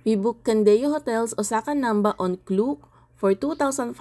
We booked Candeyo Hotels Osaka Namba on Klook for 2,500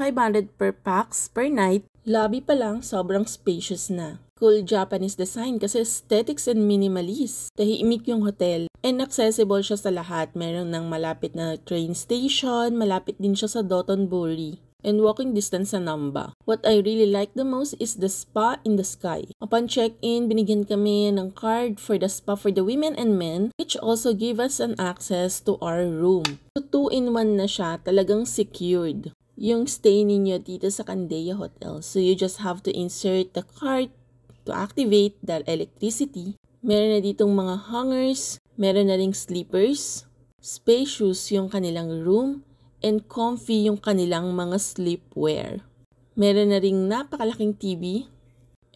per pax per night. Lobby pa lang, sobrang spacious na. Cool Japanese design kasi aesthetics and minimalist. Tahimik yung hotel and accessible siya sa lahat. Meron ng malapit na train station, malapit din siya sa Dotonbori, and walking distance sa Namba. What I really like the most is the spa in the sky. Upon check-in, binigyan kami ng card for the spa for the women and men, which also gave us an access to our room. So 2-in-1 na siya, talagang secured yung stay ninyo dito sa Candeyo Hotel. So you just have to insert the card to activate the electricity. Meron na ditong mga hangers, meron na ring sleepers, spacious yung kanilang room, and comfy yung kanilang mga sleepwear. Meron na ring napakalaking TV,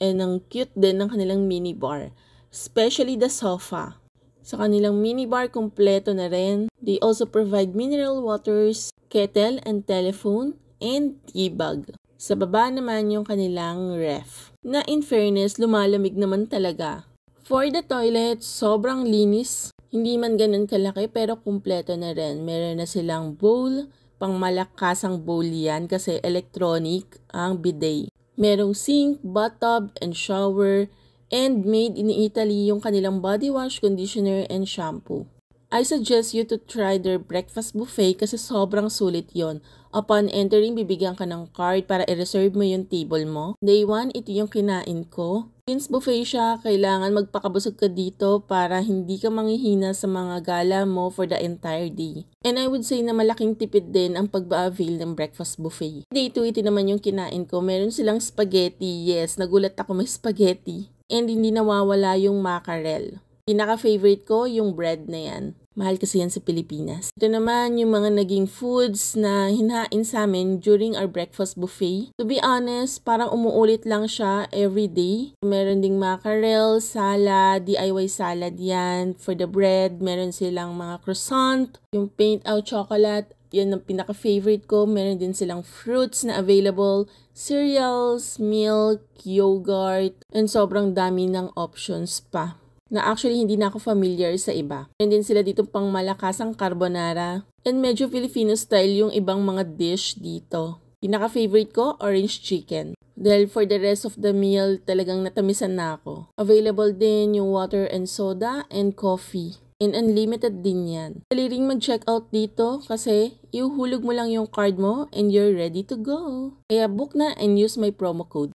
and ang cute din ng kanilang minibar, especially the sofa. Sa kanilang minibar, kompleto na rin. They also provide mineral waters, kettle and telephone, and tea bag. Sa baba naman yung kanilang ref, na in fairness, lumalamig naman talaga. For the toilet, sobrang linis. Hindi man ganun kalaki pero kumpleto na rin. Meron na silang bowl, pangmalakasang bowl yan kasi electronic ang bidet. Merong sink, bathtub, and shower, and made in Italy yung kanilang body wash, conditioner, and shampoo. I suggest you to try their breakfast buffet kasi sobrang sulit yon. Upon entering, bibigyan ka ng card para i-reserve mo yung table mo. Day 1, ito yung kinain ko. Since buffet siya, kailangan magpakabusog ka dito para hindi ka manghihina sa mga gala mo for the entire day. And I would say na malaking tipid din ang pag-avail ng breakfast buffet. Day 2, ito naman yung kinain ko. Meron silang spaghetti. Yes, nagulat ako may spaghetti. And hindi nawawala yung mackerel. Pinaka-favorite ko yung bread na yan. Mahal kasi yan sa Pilipinas. Ito naman yung mga naging foods na hinain sa amin during our breakfast buffet. To be honest, parang umuulit lang siya every day. Meron ding mackerel, salad, DIY salad yan. For the bread, meron silang mga croissant, yung paint out chocolate, yan ang pinaka-favorite ko. Meron din silang fruits na available, cereals, milk, yogurt, and sobrang dami ng options pa na actually hindi na ako familiar sa iba. And din sila dito pang malakasang carbonara. And medyo Filipino style yung ibang mga dish dito. Pinaka-favorite ko, orange chicken. Dahil for the rest of the meal, talagang natamisan na ako. Available din yung water and soda and coffee. And unlimited din yan. Dali ring mag-check out dito kasi ihuhulog mo lang yung card mo and you're ready to go. Kaya book na and use my promo code.